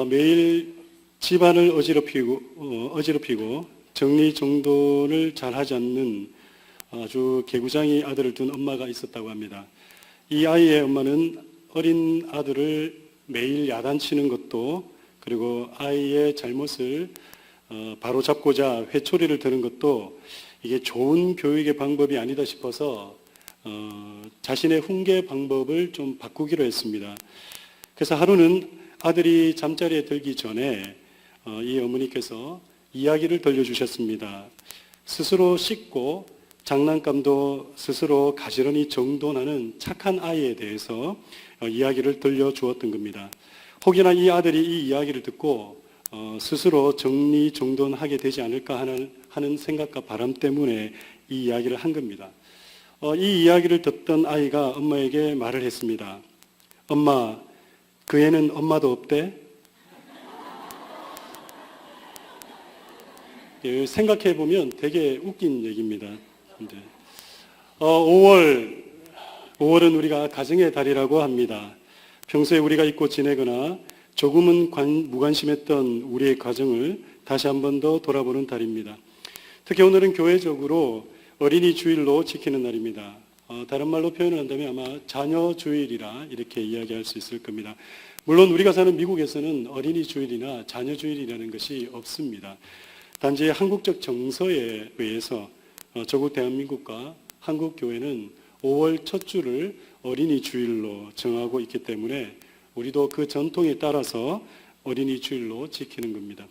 매일 집안을 어지럽히고 정리정돈을 잘하지 않는 아주 개구장이 아들을 둔 엄마가 있었다고 합니다. 이 아이의 엄마는 어린 아들을 매일 야단치는 것도, 그리고 아이의 잘못을 바로잡고자 회초리를 드는 것도 이게 좋은 교육의 방법이 아니다 싶어서 자신의 훈계 방법을 좀 바꾸기로 했습니다. 그래서 하루는 아들이 잠자리에 들기 전에 이 어머니께서 이야기를 들려주셨습니다. 스스로 씻고 장난감도 스스로 가지런히 정돈하는 착한 아이에 대해서 이야기를 들려주었던 겁니다. 혹여나 이 아들이 이 이야기를 듣고 스스로 정리정돈하게 되지 않을까 하는 생각과 바람 때문에 이 이야기를 한 겁니다. 이 이야기를 듣던 아이가 엄마에게 말을 했습니다. 엄마, 그 애는 엄마도 없대? 생각해보면 되게 웃긴 얘기입니다. 5월은 우리가 가정의 달이라고 합니다. 평소에 우리가 잊고 지내거나 조금은 무관심했던 우리의 가정을 다시 한 번 더 돌아보는 달입니다. 특히 오늘은 교회적으로 어린이 주일로 지키는 날입니다. 다른 말로 표현을 한다면 아마 자녀 주일이라 이렇게 이야기할 수 있을 겁니다. 물론 우리가 사는 미국에서는 어린이 주일이나 자녀 주일이라는 것이 없습니다. 단지 한국적 정서에 의해서 조국 대한민국과 한국 교회는 5월 첫 주를 어린이 주일로 정하고 있기 때문에 우리도 그 전통에 따라서 어린이 주일로 지키는 겁니다.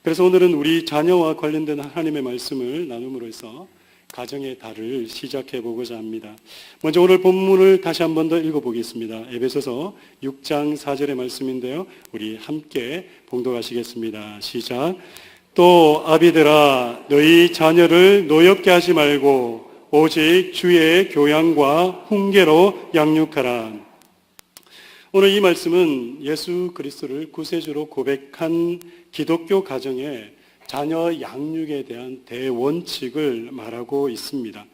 그래서 오늘은 우리 자녀와 관련된 하나님의 말씀을 나눔으로 해서 가정의 달을 시작해 보고자 합니다. 먼저 오늘 본문을 다시 한 번 더 읽어보겠습니다. 에베소서 6장 4절의 말씀인데요. 우리 함께 봉독하시겠습니다. 시작. 또 아비들아, 너희 자녀를 노엽게 하지 말고 오직 주의 교양과 훈계로 양육하라. 오늘 이 말씀은 예수 그리스도를 구세주로 고백한 기독교 가정의 자녀 양육에 대한 대원칙을 말하고 있습니다.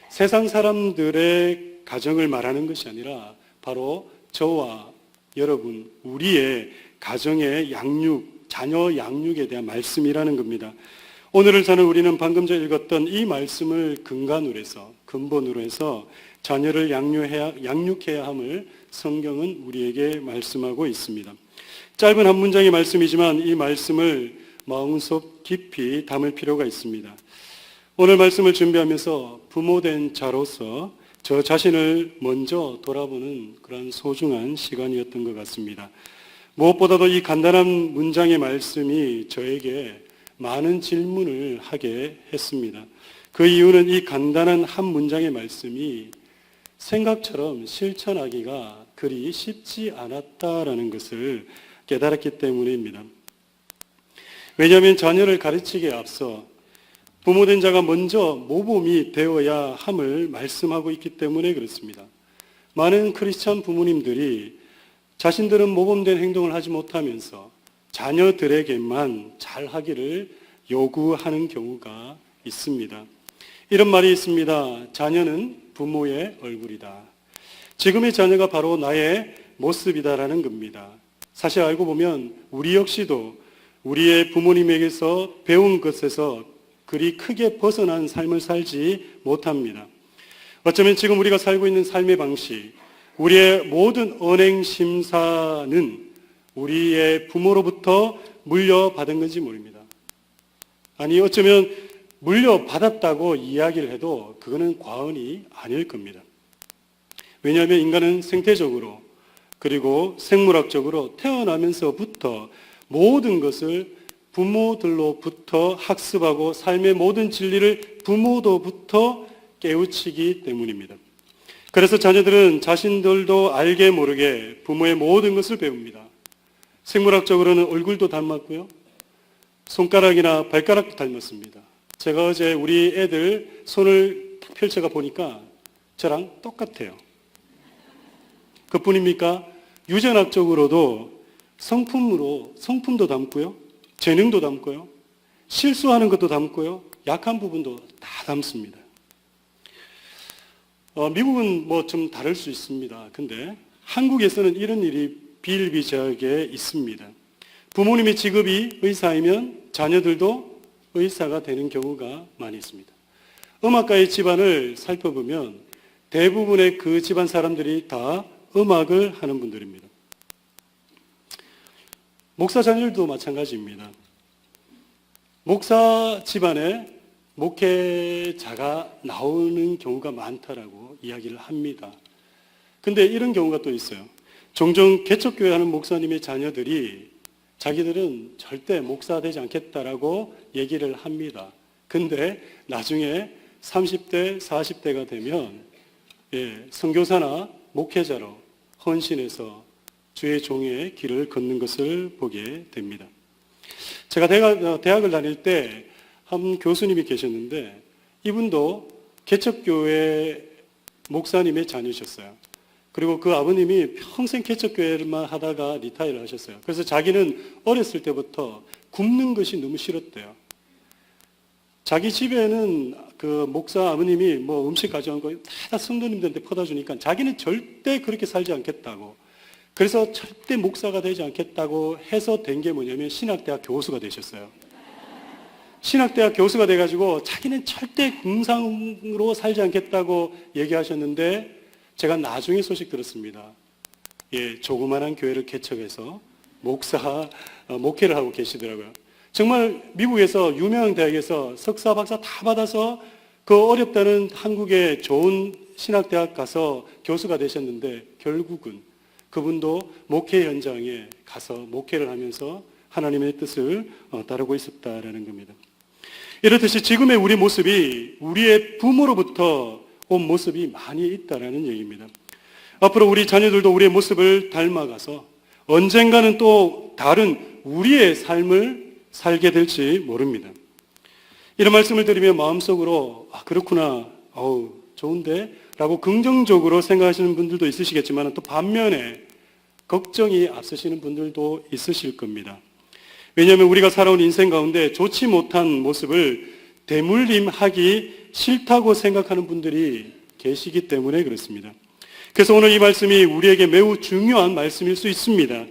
세상 사람들의 가정을 말하는 것이 아니라 바로 저와 여러분, 우리의 가정의 양육, 자녀 양육에 대한 말씀이라는 겁니다. 오늘을 사는 우리는 방금 전에 읽었던 이 말씀을 근본으로 해서 자녀를 양육해야 함을 성경은 우리에게 말씀하고 있습니다. 짧은 한 문장의 말씀이지만 이 말씀을 마음속 깊이 담을 필요가 있습니다. 오늘 말씀을 준비하면서 부모된 자로서 저 자신을 먼저 돌아보는 그런 소중한 시간이었던 것 같습니다. 무엇보다도 이 간단한 문장의 말씀이 저에게 많은 질문을 하게 했습니다. 그 이유는 이 간단한 한 문장의 말씀이 생각처럼 실천하기가 그리 쉽지 않았다라는 것을 깨달았기 때문입니다. 왜냐하면 자녀를 가르치기에 앞서 부모된 자가 먼저 모범이 되어야 함을 말씀하고 있기 때문에 그렇습니다. 많은 크리스찬 부모님들이 자신들은 모범된 행동을 하지 못하면서 자녀들에게만 잘하기를 요구하는 경우가 있습니다. 이런 말이 있습니다. 자녀는 부모의 얼굴이다. 지금의 자녀가 바로 나의 모습이다라는 겁니다. 사실 알고 보면 우리 역시도 우리의 부모님에게서 배운 것에서 그리 크게 벗어난 삶을 살지 못합니다. 어쩌면 지금 우리가 살고 있는 삶의 방식, 우리의 모든 언행 심사는 우리의 부모로부터 물려받은 건지 모릅니다. 아니 어쩌면 물려받았다고 이야기를 해도 그거는 과언이 아닐 겁니다. 왜냐하면 인간은 생태적으로 그리고 생물학적으로 태어나면서부터 모든 것을 부모들로부터 학습하고 삶의 모든 진리를 부모로부터 깨우치기 때문입니다. 그래서 자녀들은 자신들도 알게 모르게 부모의 모든 것을 배웁니다. 생물학적으로는 얼굴도 닮았고요. 손가락이나 발가락도 닮았습니다. 제가 어제 우리 애들 손을 펼쳐가 보니까 저랑 똑같아요. 그뿐입니까? 유전학적으로도 성품도 담고요, 재능도 담고요, 실수하는 것도 담고요, 약한 부분도 다 담습니다. 미국은 뭐 좀 다를 수 있습니다. 근데 한국에서는 이런 일이 비일비재하게 있습니다. 부모님의 직업이 의사이면 자녀들도 의사가 되는 경우가 많이 있습니다. 음악가의 집안을 살펴보면 대부분의 그 집안 사람들이 다 음악을 하는 분들입니다. 목사 자녀들도 마찬가지입니다. 목사 집안에 목회자가 나오는 경우가 많다라고 이야기를 합니다. 근데 이런 경우가 또 있어요. 종종 개척교회 하는 목사님의 자녀들이 자기들은 절대 목사 되지 않겠다라고 얘기를 합니다. 근데 나중에 30대, 40대가 되면 선교사나 목회자로 헌신해서 주의 종의 길을 걷는 것을 보게 됩니다. 제가 대학을 다닐 때 한 교수님이 계셨는데 이분도 개척교회 목사님의 자녀셨어요. 그리고 그 아버님이 평생 개척교회만 하다가 리타이어를 하셨어요. 그래서 자기는 어렸을 때부터 굶는 것이 너무 싫었대요. 자기 집에는 그 목사 아버님이 뭐 음식 가져온 거 다 성도님들한테 퍼다 주니까 자기는 절대 그렇게 살지 않겠다고. 그래서 절대 목사가 되지 않겠다고 해서 된 게 뭐냐면 신학대학 교수가 되셨어요. 신학대학 교수가 돼가지고 자기는 절대 궁상으로 살지 않겠다고 얘기하셨는데 제가 나중에 소식 들었습니다. 조그만한 교회를 개척해서 목회를 하고 계시더라고요. 정말 미국에서 유명한 대학에서 석사, 박사 다 받아서 그 어렵다는 한국의 좋은 신학대학 가서 교수가 되셨는데 결국은 그분도 목회 현장에 가서 목회를 하면서 하나님의 뜻을 따르고 있었다라는 겁니다. 이렇듯이 지금의 우리 모습이 우리의 부모로부터 온 모습이 많이 있다라는 얘기입니다. 앞으로 우리 자녀들도 우리의 모습을 닮아가서 언젠가는 또 다른 우리의 삶을 살게 될지 모릅니다. 이런 말씀을 드리면 마음속으로 그렇구나, 좋은데 라고 긍정적으로 생각하시는 분들도 있으시겠지만 또 반면에 걱정이 앞서시는 분들도 있으실 겁니다. 왜냐하면 우리가 살아온 인생 가운데 좋지 못한 모습을 대물림하기 싫다고 생각하는 분들이 계시기 때문에 그렇습니다. 그래서 오늘 이 말씀이 우리에게 매우 중요한 말씀일 수 있습니다.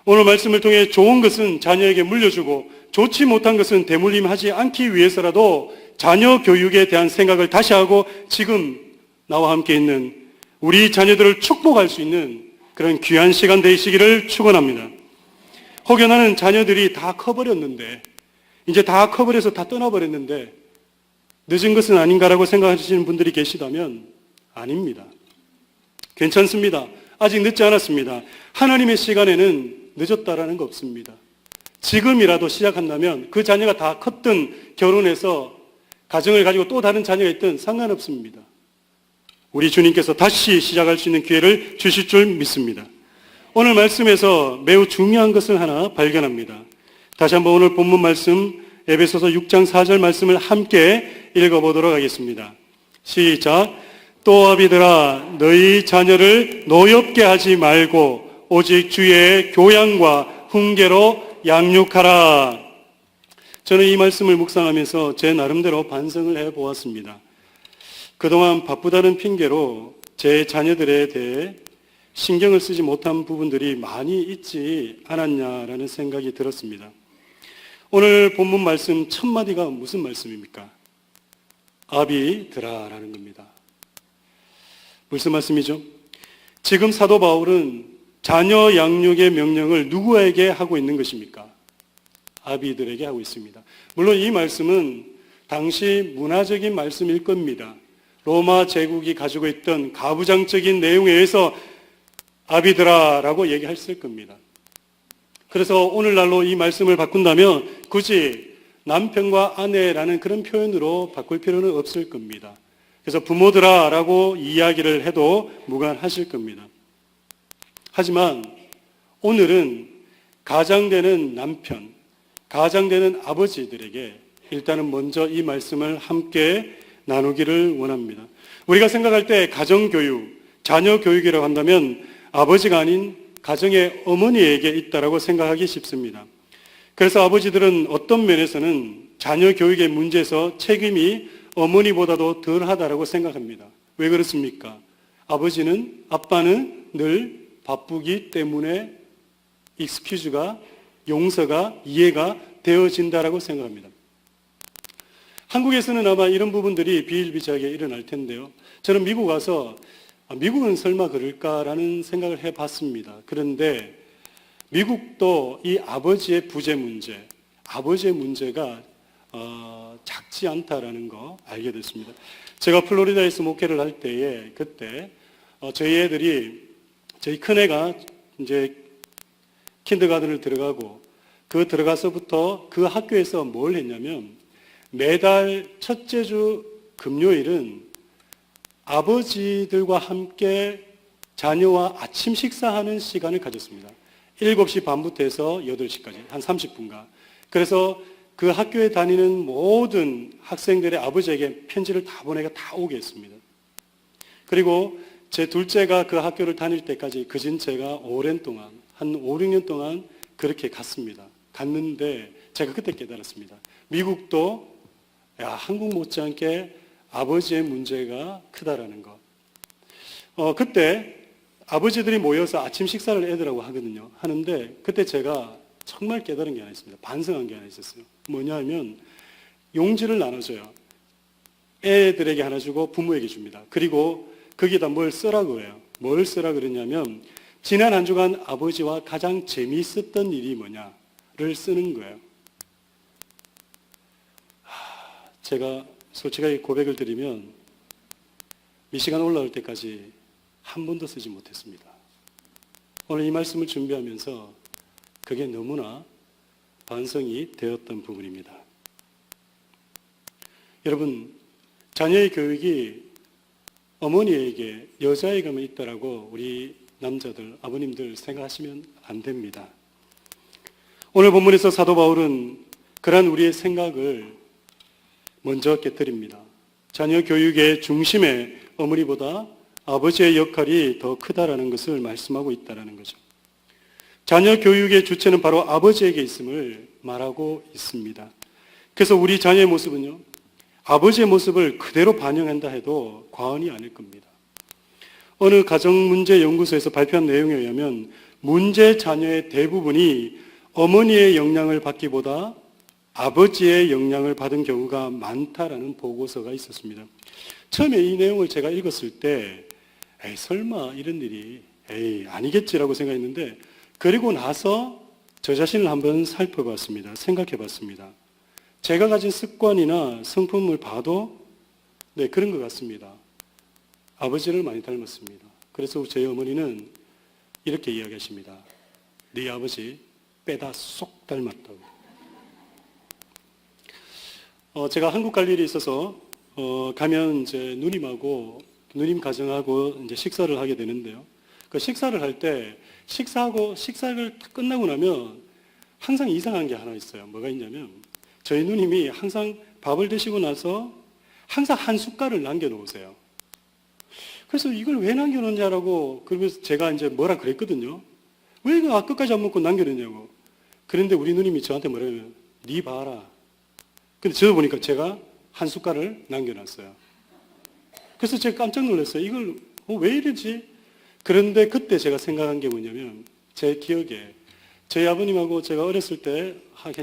오늘 말씀을 통해 좋은 것은 자녀에게 물려주고 좋지 못한 것은 대물림하지 않기 위해서라도 자녀 교육에 대한 생각을 다시 하고 지금 나와 함께 있는 우리 자녀들을 축복할 수 있는 그런 귀한 시간 되시기를 축원합니다. 혹여나는 자녀들이 다 커버렸는데 이제 다 커버려서 다 떠나버렸는데 늦은 것은 아닌가라고 생각하시는 분들이 계시다면 아닙니다. 괜찮습니다. 아직 늦지 않았습니다. 하나님의 시간에는 늦었다라는 거 없습니다. 지금이라도 시작한다면 그 자녀가 다 컸든 결혼해서 가정을 가지고 또 다른 자녀가 있든 상관없습니다. 우리 주님께서 다시 시작할 수 있는 기회를 주실 줄 믿습니다. 오늘 말씀에서 매우 중요한 것을 하나 발견합니다. 다시 한번 오늘 본문 말씀 에베소서 6장 4절 말씀을 함께 읽어보도록 하겠습니다. 시작. 또 아비들아 너희 자녀를 노엽게 하지 말고 오직 주의 교양과 훈계로 양육하라. 저는 이 말씀을 묵상하면서 제 나름대로 반성을 해보았습니다. 그동안 바쁘다는 핑계로 제 자녀들에 대해 신경을 쓰지 못한 부분들이 많이 있지 않았냐라는 생각이 들었습니다. 오늘 본문 말씀 첫 마디가 무슨 말씀입니까? 아비들아라는 겁니다. 무슨 말씀이죠? 지금 사도 바울은 자녀 양육의 명령을 누구에게 하고 있는 것입니까? 아비들에게 하고 있습니다. 물론 이 말씀은 당시 문화적인 말씀일 겁니다. 로마 제국이 가지고 있던 가부장적인 내용에 의해서 아비들아라고 얘기했을 겁니다. 그래서 오늘날로 이 말씀을 바꾼다면 굳이 남편과 아내라는 그런 표현으로 바꿀 필요는 없을 겁니다. 그래서 부모들아라고 이야기를 해도 무관하실 겁니다. 하지만 오늘은 가장되는 남편, 가장되는 아버지들에게 일단은 먼저 이 말씀을 함께 나누기를 원합니다. 우리가 생각할 때 가정교육, 자녀교육이라고 한다면 아버지가 아닌 가정의 어머니에게 있다라고 생각하기 쉽습니다. 그래서 아버지들은 어떤 면에서는 자녀 교육의 문제에서 책임이 어머니보다도 덜하다라고 생각합니다. 왜 그렇습니까? 아빠는 늘 바쁘기 때문에 익스큐즈가, 용서가, 이해가 되어진다라고 생각합니다. 한국에서는 아마 이런 부분들이 비일비재하게 일어날 텐데요. 저는 미국 와서 미국은 설마 그럴까라는 생각을 해봤습니다. 그런데 미국도 이 아버지의 부재 문제, 아버지의 문제가 작지 않다라는 거 알게 됐습니다. 제가 플로리다에서 목회를 할 때에 그때 저희 큰애가 이제 킨더가든을 들어가고 그 들어가서부터 그 학교에서 뭘 했냐면 매달 첫째 주 금요일은 아버지들과 함께 자녀와 아침 식사하는 시간을 가졌습니다. 7시 반부터 해서 8시까지 한 30분간. 그래서 그 학교에 다니는 모든 학생들의 아버지에게 편지를 다 보내가 다 오게 했습니다. 그리고 제 둘째가 그 학교를 다닐 때까지 그진 제가 오랜 동안 한 5, 6년 동안 그렇게 갔습니다. 갔는데 제가 그때 깨달았습니다. 미국도 한국 못지않게 아버지의 문제가 크다라는 것. 그때 아버지들이 모여서 아침 식사를 애들하고 하거든요. 하는데 그때 제가 정말 깨달은 게 하나 있습니다. 반성한 게 하나 있었어요. 뭐냐 하면 용지를 나눠줘요. 애들에게 하나 주고 부모에게 줍니다. 그리고 거기다 뭘 쓰라고 해요. 뭘 쓰라 그러냐면 지난 한 주간 아버지와 가장 재미있었던 일이 뭐냐를 쓰는 거예요. 제가 솔직하게 고백을 드리면 미시간 올라올 때까지 한 번도 쓰지 못했습니다. 오늘 이 말씀을 준비하면서 그게 너무나 반성이 되었던 부분입니다. 여러분, 자녀의 교육이 어머니에게, 여자에게만 있다라고 우리 남자들, 아버님들 생각하시면 안 됩니다. 오늘 본문에서 사도 바울은 그러한 우리의 생각을 먼저 깨뜨립니다. 자녀 교육의 중심에 어머니보다 아버지의 역할이 더 크다라는 것을 말씀하고 있다는 거죠. 자녀 교육의 주체는 바로 아버지에게 있음을 말하고 있습니다. 그래서 우리 자녀의 모습은요, 아버지의 모습을 그대로 반영한다 해도 과언이 아닐 겁니다. 어느 가정문제연구소에서 발표한 내용에 의하면 문제 자녀의 대부분이 어머니의 영향을 받기보다 아버지의 영향을 받은 경우가 많다라는 보고서가 있었습니다. 처음에 이 내용을 제가 읽었을 때 설마 이런 일이 아니겠지라고 생각했는데 그리고 나서 저 자신을 한번 살펴봤습니다. 생각해봤습니다. 제가 가진 습관이나 성품을 봐도 그런 것 같습니다. 아버지를 많이 닮았습니다. 그래서 저희 어머니는 이렇게 이야기하십니다. 네 아버지 빼다 쏙 닮았다고. 제가 한국 갈 일이 있어서 가면 이제 누님 가정하고 이제 식사를 하게 되는데요. 그 식사를 할 때 식사를 끝나고 나면 항상 이상한 게 하나 있어요. 뭐가 있냐면 저희 누님이 항상 밥을 드시고 나서 항상 한 숟갈을 남겨놓으세요. 그래서 이걸 왜 남겨놓냐라고 그러면서 제가 이제 뭐라 그랬거든요. 왜 이거 끝까지 안 먹고 남겨놓냐고. 그런데 우리 누님이 저한테 뭐라면 네 봐라. 근데 저도 보니까 제가 한 숟갈을 남겨놨어요. 그래서 제가 깜짝 놀랐어요. 이걸 왜 이러지? 그런데 그때 제가 생각한 게 뭐냐면 제 기억에 저희 아버님하고 제가 어렸을 때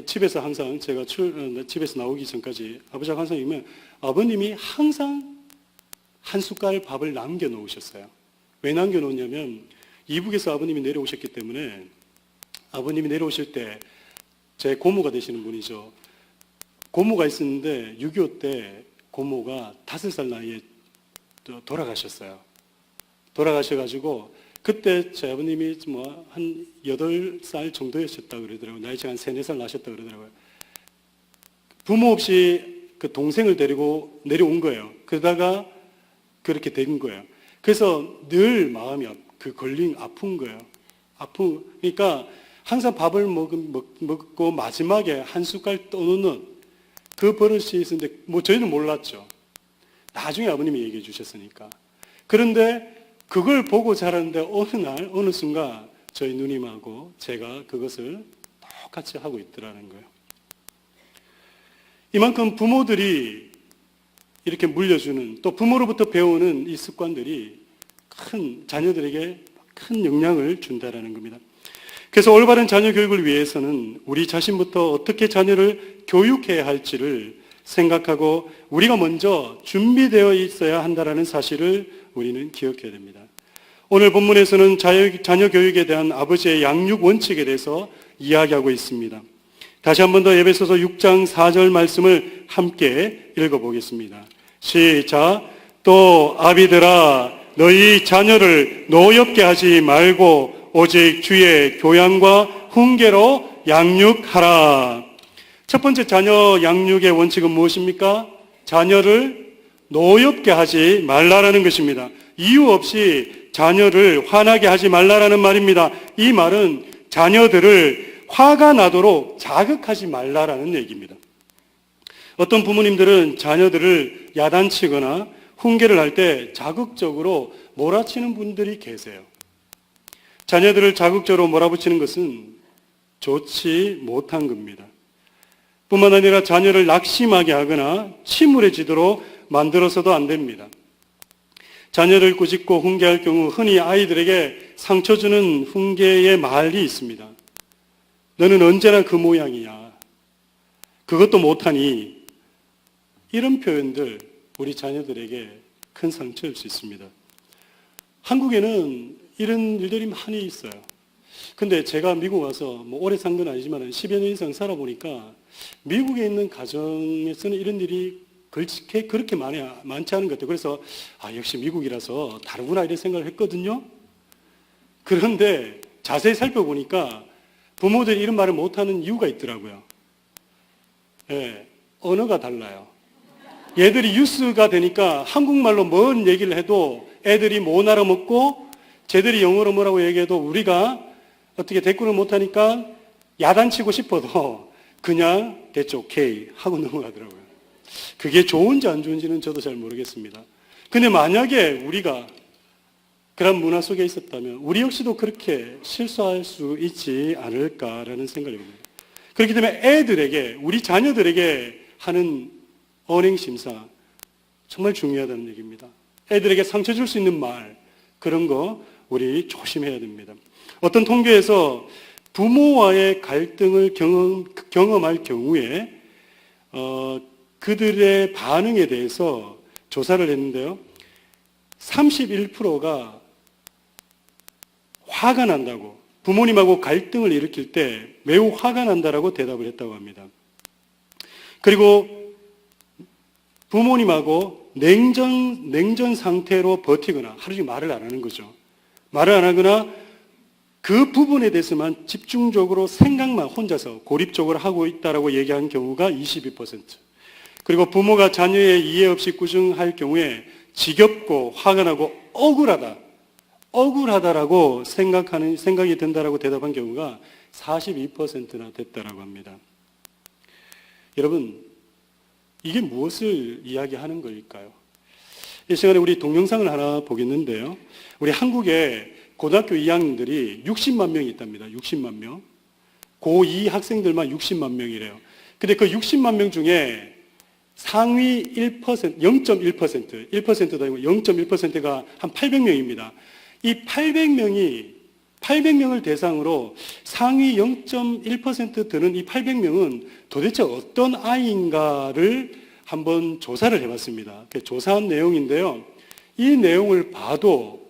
집에서 항상 제가 집에서 나오기 전까지 아버지가 항상 이면 아버님이 항상 한 숟갈 밥을 남겨놓으셨어요. 왜 남겨놓냐면 이북에서 아버님이 내려오셨기 때문에 아버님이 내려오실 때 제 고모가 되시는 분이죠. 고모가 있었는데 6.25 때 고모가 5살 나이에 돌아가셨어요. 돌아가셔가지고 그때 제 아버님이 한 8살 정도였었다 그러더라고요. 나이 제가 한 3, 4살 나셨다 그러더라고요. 부모 없이 그 동생을 데리고 내려온 거예요. 그러다가 그렇게 된 거예요. 그래서 늘 마음이 아픈 거예요. 그러니까 항상 밥을 먹고 마지막에 한 숟갈 떠놓는 그 버릇이 있었는데 저희는 몰랐죠. 나중에 아버님이 얘기해 주셨으니까. 그런데 그걸 보고 자랐는데 어느 날 어느 순간 저희 누님하고 제가 그것을 똑같이 하고 있더라는 거예요. 이만큼 부모들이 이렇게 물려주는, 또 부모로부터 배우는 이 습관들이 자녀들에게 큰 영향을 준다라는 겁니다. 그래서 올바른 자녀 교육을 위해서는 우리 자신부터 어떻게 자녀를 교육해야 할지를 생각하고 우리가 먼저 준비되어 있어야 한다는 사실을 우리는 기억해야 됩니다. 오늘 본문에서는 자녀 교육에 대한 아버지의 양육 원칙에 대해서 이야기하고 있습니다. 다시 한 번 더 에베소서 6장 4절 말씀을 함께 읽어보겠습니다. 시작. 또 아비들아 너희 자녀를 노엽게 하지 말고 오직 주의 교양과 훈계로 양육하라. 첫 번째 자녀 양육의 원칙은 무엇입니까? 자녀를 노엽게 하지 말라라는 것입니다. 이유 없이 자녀를 화나게 하지 말라라는 말입니다. 이 말은 자녀들을 화가 나도록 자극하지 말라라는 얘기입니다. 어떤 부모님들은 자녀들을 야단치거나 훈계를 할 때 자극적으로 몰아치는 분들이 계세요. 자녀들을 자극적으로 몰아붙이는 것은 좋지 못한 겁니다. 뿐만 아니라 자녀를 낙심하게 하거나 침울해지도록 만들어서도 안 됩니다. 자녀를 꾸짖고 훈계할 경우 흔히 아이들에게 상처 주는 훈계의 말이 있습니다. 너는 언제나 그 모양이야. 그것도 못하니. 이런 표현들 우리 자녀들에게 큰 상처일 수 있습니다. 한국에는 이런 일들이 많이 있어요. 근데 제가 미국 와서 오래 산 건 아니지만 10여 년 이상 살아보니까 미국에 있는 가정에서는 이런 일이 그렇게 많지 않은 것 같아요. 그래서 역시 미국이라서 다르구나 이런 생각을 했거든요. 그런데 자세히 살펴보니까 부모들이 이런 말을 못하는 이유가 있더라고요. 네, 언어가 달라요. 얘들이 뉴스가 되니까 한국말로 뭔 얘기를 해도 애들이 못 알아먹고 쟤들이 영어로 뭐라고 얘기해도 우리가 어떻게 대꾸를 못하니까 야단치고 싶어도 그냥 대충 오케이 하고 넘어가더라고요. 그게 좋은지 안 좋은지는 저도 잘 모르겠습니다. 근데 만약에 우리가 그런 문화 속에 있었다면 우리 역시도 그렇게 실수할 수 있지 않을까라는 생각이 듭니다. 그렇기 때문에 애들에게, 우리 자녀들에게 하는 언행심사 정말 중요하다는 얘기입니다. 애들에게 상처 줄 수 있는 말, 그런 거 우리 조심해야 됩니다. 어떤 통계에서 부모와의 갈등을 경험할 경우에 그들의 반응에 대해서 조사를 했는데요. 31%가 화가 난다고, 부모님하고 갈등을 일으킬 때 매우 화가 난다라고 대답을 했다고 합니다. 그리고 부모님하고 냉전 상태로 버티거나 하루 종일 말을 안 하는 거죠. 말을 안 하거나 그 부분에 대해서만 집중적으로 생각만 혼자서 고립적으로 하고 있다라고 얘기한 경우가 22%. 그리고 부모가 자녀의 이해 없이 꾸중할 경우에 지겹고 화가 나고 억울하다라고 생각이 든다라고 대답한 경우가 42%나 됐다라고 합니다. 여러분, 이게 무엇을 이야기하는 걸까요? 이 시간에 우리 동영상을 하나 보겠는데요. 우리 한국에 고등학교 2학년들이 60만 명이 있답니다. 60만 명. 고2 학생들만 60만 명이래요. 근데 그 60만 명 중에 상위 1%, 1%도 아니고 0.1%가 한 800명입니다. 이 800명을 대상으로 상위 0.1% 되는 이 800명은 도대체 어떤 아이인가를 한번 조사를 해봤습니다. 조사한 내용인데요. 이 내용을 봐도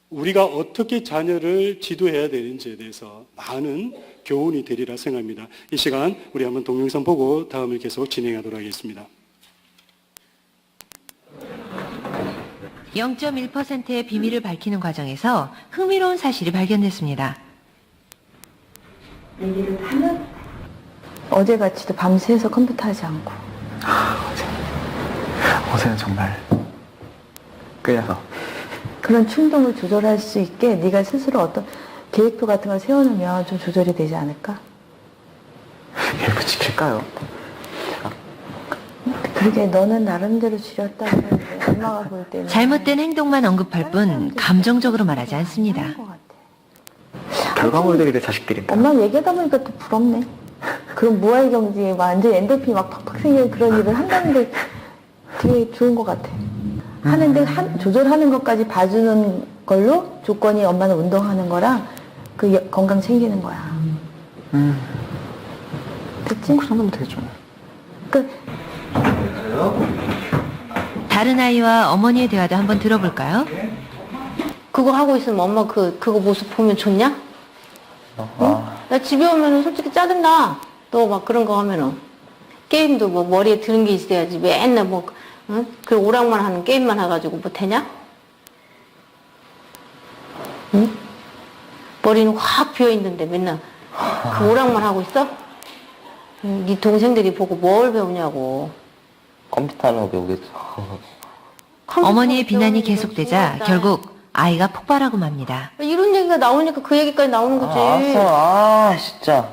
우리가 어떻게 자녀를 지도해야 되는지에 대해서 많은 교훈이 되리라 생각합니다. 이 시간 우리 한번 동영상 보고 다음을 계속 진행하도록 하겠습니다. 0.1%의 비밀을 밝히는 과정에서 흥미로운 사실이 발견됐습니다. 얘기를 하면 어제같이도 밤새서 컴퓨터 하지 않고. 어제는 정말 끌려서. 그런 충동을 조절할 수 있게 네가 스스로 어떤 계획표 같은 걸 세워놓으면 좀 조절이 되지 않을까? 계획표 지킬까요? 제가? 그러게 너는 나름대로 지렸다고 했는데 엄마가 볼 때는 잘못된 행동만 언급할 뿐 감정적으로 말하지 않습니다. 것 같아. 결과물들이 내 자식들인가? 엄마 얘기하다 보니까 또 부럽네. 그런 무아의 경지에 완전 엔돌핀이 막 팍팍 생기는 그런 일을 한다는 게 되게 좋은 것 같아. 하는데 조절하는 것까지 봐주는 걸로 조건이 엄마는 운동하는 거랑 그 건강 챙기는 거야. 됐지? 그 정도면 되죠. 그 다른 아이와 어머니의 대화도 한번 들어볼까요? 그거 하고 있으면 엄마 그거 모습 보면 좋냐? 나 집에 오면은 솔직히 짜증나. 너 막 그런 거 하면은. 게임도 뭐 머리에 드는 게 있어야지. 맨날 뭐, 응? 그 오락만 하는 게임만 해가지고 못하냐? 응? 머리는 확 비어있는데 맨날 그 오락만 하고 있어? 응, 네 동생들이 보고 뭘 배우냐고. 컴퓨터 하는 거 배우겠어. 어머니의 비난이 계속되자 결국 아이가 폭발하고 맙니다. 이런 얘기가 나오니까 그 얘기까지 나오는 거지. 알았어. 진짜.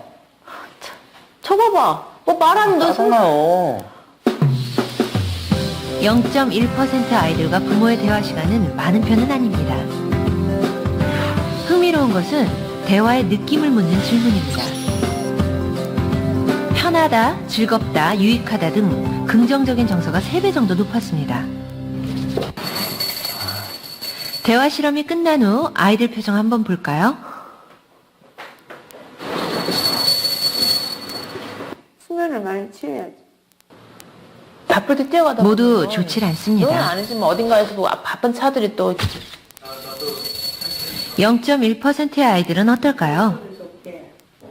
쳐봐봐. 뭐 말하면 너 손. 짜증나요. 0.1% 아이들과 부모의 대화 시간은 많은 편은 아닙니다. 흥미로운 것은 대화의 느낌을 묻는 질문입니다. 편하다, 즐겁다, 유익하다 등 긍정적인 정서가 3배 정도 높았습니다. 대화 실험이 끝난 후 아이들 표정 한번 볼까요? 수면을 많이 취해야지. 바쁠 때 뛰어가다 모두 보면 좋질 너는 않습니다. 아니지만 어딘가에서 뭐 바쁜 차들이 또 0.1%의 아이들은 어떨까요?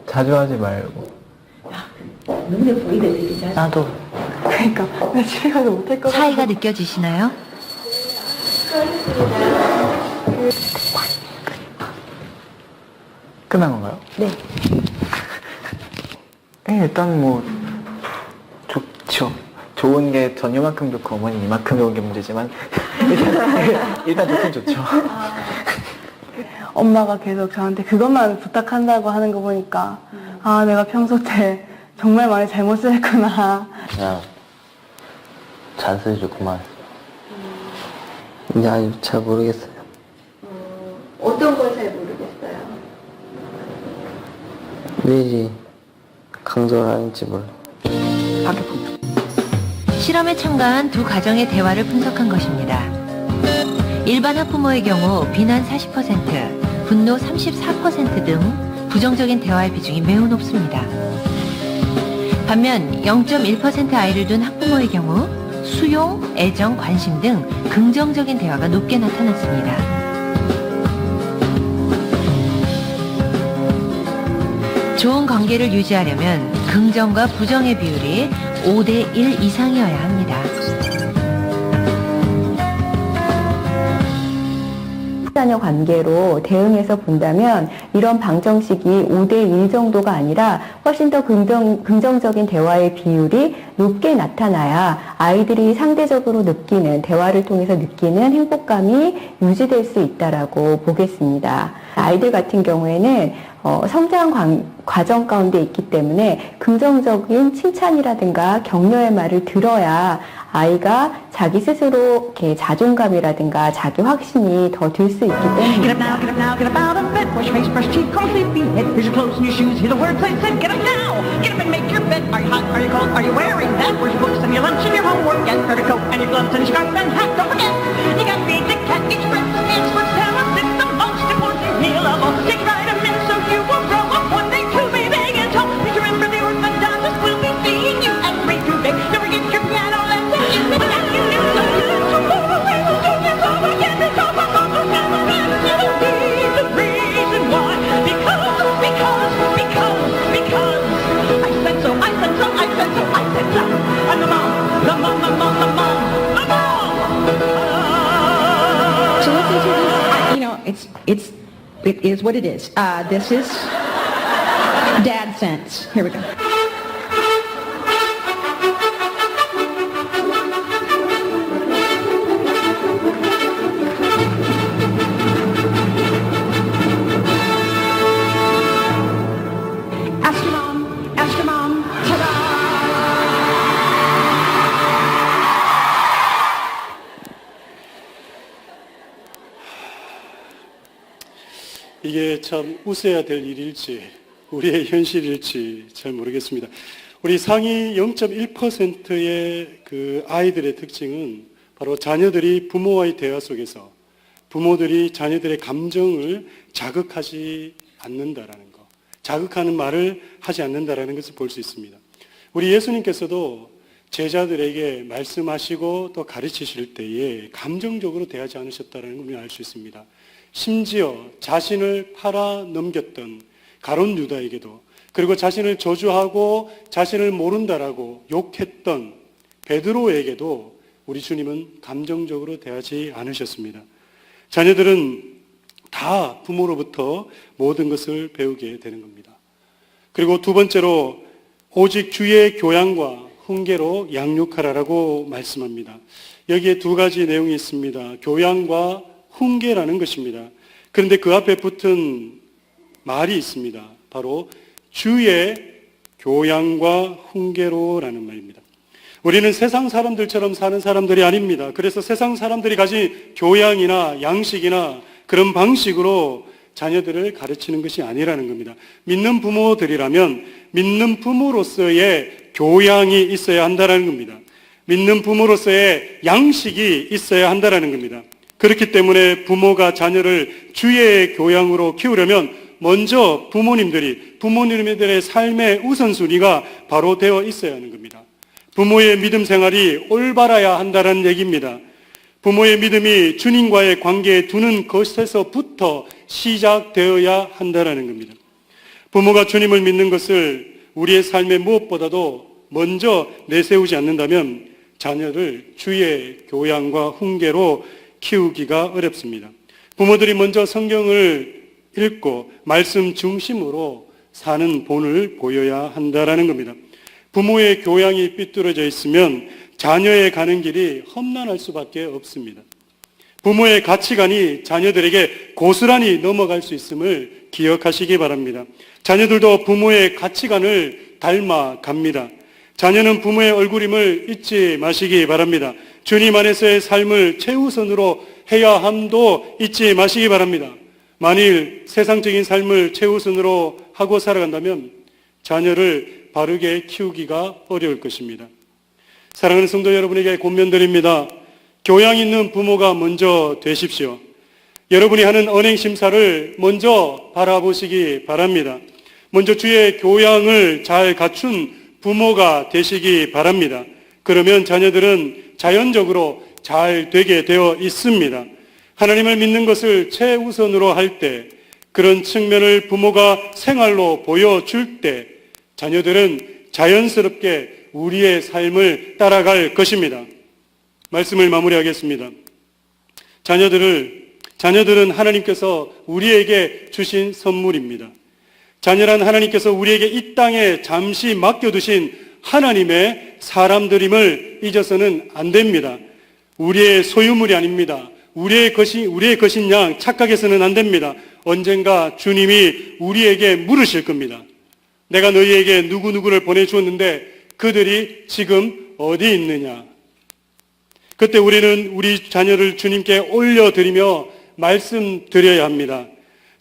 자주 하지 말고. 나도 그러니까 나 집에 가서 못할 것 같아. 차이가 느껴지시나요? 끝난 건가요? 네. 네, 일단 뭐 좋죠. 좋은 게 전 요만큼 좋고 어머니 이만큼 좋은 게 문제지만 일단 좋긴 좋죠. 엄마가 계속 저한테 그것만 부탁한다고 하는 거 보니까 아 내가 평소 때 정말 많이 잘못을 했구나. 그냥 잔소리 좀 그만. 이제 아직 잘 모르겠어요. 어떤 걸 잘 모르겠어요. 왜 이리 강조를 하는지 몰라. 실험에 참가한 두 가정의 대화를 분석한 것입니다. 일반 학부모의 경우 비난 40%, 분노 34% 등 부정적인 대화의 비중이 매우 높습니다. 반면 0.1% 아이를 둔 학부모의 경우 수용, 애정, 관심 등 긍정적인 대화가 높게 나타났습니다. 좋은 관계를 유지하려면 긍정과 부정의 비율이 5대1 이상이어야 합니다. 자녀 관계로 대응해서 본다면 이런 방정식이 5대1 정도가 아니라 훨씬 더 긍정적인 대화의 비율이 높게 나타나야 아이들이 상대적으로 느끼는, 대화를 통해서 느끼는 행복감이 유지될 수 있다라고 보겠습니다. 아이들 같은 경우에는 성장 과정 가운데 있기 때문에 긍정적인 칭찬이라든가 격려의 말을 들어야 아이가 자기 스스로 이렇게 자존감이라든가 자기 확신이 더 들 수 있기 Get up 때문입니다. now, get up now, get up out of bed, wash your face, brush teeth, comb, sleepy head. Here's your clothes and your shoes, here's the workplace and get up now. Get up and make your bed. Are you hot, are you cold, are you wearing that? Where's your books and your lunch and your homework? Get your coat and your gloves and your scarf and hat. Don't forget, you gotta feed the cat each breakfast. The experts tell us it's the most important meal of all. Take vitamins so you will grow up one day to be big and tall. Please remember the orthodontist will be seeing you at 3 to big. Don't forget your piano lesson in the back. You know so you so far away, so you so again, so far, so never end. You don't need the reason why. Because I said so, I said so, I said so, I said so. And the mom. So let's into this. You know, it is what it is. This is dad sense. Here we go. Ask your mom, ta-da! 이게 참 웃어야 될 일일지 우리의 현실일지 잘 모르겠습니다. 우리 상위 0.1%의 그 아이들의 특징은 바로 자녀들이 부모와의 대화 속에서 부모들이 자녀들의 감정을 자극하지 않는다라는 것, 자극하는 말을 하지 않는다라는 것을 볼 수 있습니다. 우리 예수님께서도 제자들에게 말씀하시고 또 가르치실 때에 감정적으로 대하지 않으셨다는 걸 우리는 알 수 있습니다. 심지어 자신을 팔아 넘겼던 가룟 유다에게도, 그리고 자신을 저주하고 자신을 모른다라고 욕했던 베드로에게도 우리 주님은 감정적으로 대하지 않으셨습니다. 자녀들은 다 부모로부터 모든 것을 배우게 되는 겁니다. 그리고 두 번째로 오직 주의 교양과 훈계로 양육하라라고 말씀합니다. 여기에 두 가지 내용이 있습니다. 교양과 훈계라는 것입니다. 그런데 그 앞에 붙은 말이 있습니다. 바로 주의 교양과 훈계로라는 말입니다. 우리는 세상 사람들처럼 사는 사람들이 아닙니다. 그래서 세상 사람들이 가진 교양이나 양식이나 그런 방식으로 자녀들을 가르치는 것이 아니라는 겁니다. 믿는 부모들이라면 믿는 부모로서의 교양이 있어야 한다는 겁니다. 믿는 부모로서의 양식이 있어야 한다는 겁니다. 그렇기 때문에 부모가 자녀를 주의 교양으로 키우려면 먼저 부모님들의 삶의 우선순위가 바로 되어 있어야 하는 겁니다. 부모의 믿음 생활이 올바라야 한다는 얘기입니다. 부모의 믿음이 주님과의 관계에 두는 것에서부터 시작되어야 한다는 겁니다. 부모가 주님을 믿는 것을 우리의 삶의 무엇보다도 먼저 내세우지 않는다면 자녀를 주의 교양과 훈계로 키우기가 어렵습니다. 부모들이 먼저 성경을 읽고 말씀 중심으로 사는 본을 보여야 한다는 겁니다. 부모의 교양이 삐뚤어져 있으면 자녀의 가는 길이 험난할 수밖에 없습니다. 부모의 가치관이 자녀들에게 고스란히 넘어갈 수 있음을 기억하시기 바랍니다. 자녀들도 부모의 가치관을 닮아갑니다. 자녀는 부모의 얼굴임을 잊지 마시기 바랍니다. 주님 안에서의 삶을 최우선으로 해야 함도 잊지 마시기 바랍니다. 만일 세상적인 삶을 최우선으로 하고 살아간다면 자녀를 바르게 키우기가 어려울 것입니다. 사랑하는 성도 여러분에게 권면드립니다. 교양 있는 부모가 먼저 되십시오. 여러분이 하는 언행 심사를 먼저 바라보시기 바랍니다. 먼저 주의 교양을 잘 갖춘 부모가 되시기 바랍니다. 그러면 자녀들은 자연적으로 잘 되게 되어 있습니다. 하나님을 믿는 것을 최우선으로 할 때, 그런 측면을 부모가 생활로 보여줄 때 자녀들은 자연스럽게 우리의 삶을 따라갈 것입니다. 말씀을 마무리하겠습니다. 자녀들은 하나님께서 우리에게 주신 선물입니다. 자녀란 하나님께서 우리에게 이 땅에 잠시 맡겨두신 하나님의 사람들임을 잊어서는 안 됩니다. 우리의 소유물이 아닙니다. 우리의 것인 양 착각해서는 안 됩니다. 언젠가 주님이 우리에게 물으실 겁니다. 내가 너희에게 누구누구를 보내주었는데 그들이 지금 어디 있느냐? 그때 우리는 우리 자녀를 주님께 올려드리며 말씀드려야 합니다.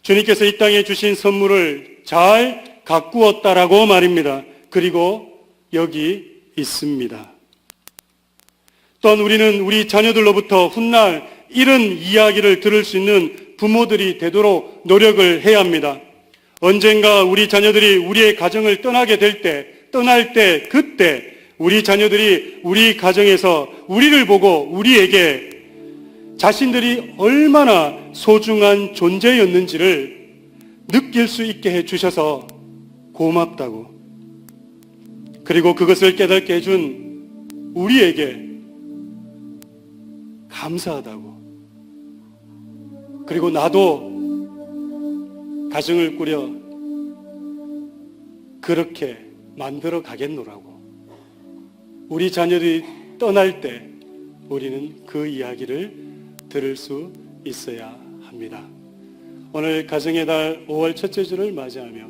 주님께서 이 땅에 주신 선물을 잘 가꾸었다라고 말입니다. 그리고 여기 있습니다. 또한 우리는 우리 자녀들로부터 훗날 이런 이야기를 들을 수 있는 부모들이 되도록 노력을 해야 합니다. 언젠가 우리 자녀들이 우리의 가정을 떠날 때 그때 우리 자녀들이 우리 가정에서 우리를 보고 우리에게 자신들이 얼마나 소중한 존재였는지를 느낄 수 있게 해주셔서 고맙다고, 그리고 그것을 깨닫게 해준 우리에게 감사하다고, 그리고 나도 가정을 꾸려 그렇게 만들어 가겠노라고, 우리 자녀들이 떠날 때 우리는 그 이야기를 들을 수 있어야 합니다. 오늘 가정의 달 5월 첫째 주를 맞이하며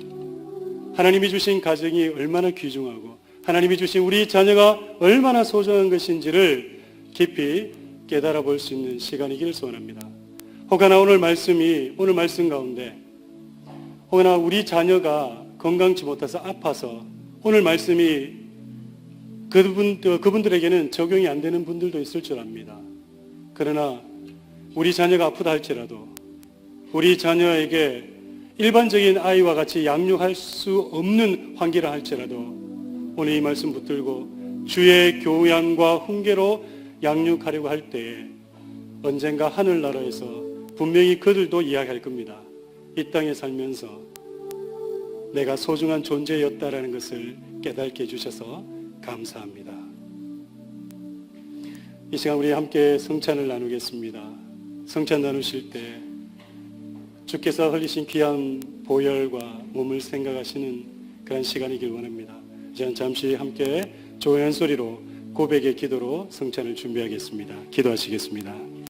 하나님이 주신 가정이 얼마나 귀중하고 하나님이 주신 우리 자녀가 얼마나 소중한 것인지를 깊이 깨달아 볼 수 있는 시간이기를 소원합니다. 혹여나 오늘 말씀 가운데 혹여나 우리 자녀가 건강치 못해서 아파서 오늘 말씀이 그분들에게는 적용이 안 되는 분들도 있을 줄 압니다. 그러나 우리 자녀가 아프다 할지라도 우리 자녀에게 일반적인 아이와 같이 양육할 수 없는 환기라 할지라도 오늘 이 말씀 붙들고 주의 교양과 훈계로 양육하려고 할 때에 언젠가 하늘나라에서 분명히 그들도 이야기할 겁니다. 이 땅에 살면서 내가 소중한 존재였다라는 것을 깨닫게 해주셔서 감사합니다. 이 시간 우리 함께 성찬을 나누겠습니다. 성찬 나누실 때 주께서 흘리신 귀한 보혈과 몸을 생각하시는 그런 시간이길 원합니다. 이제는 잠시 함께 조용한 소리로 고백의 기도로 성찬을 준비하겠습니다. 기도하시겠습니다.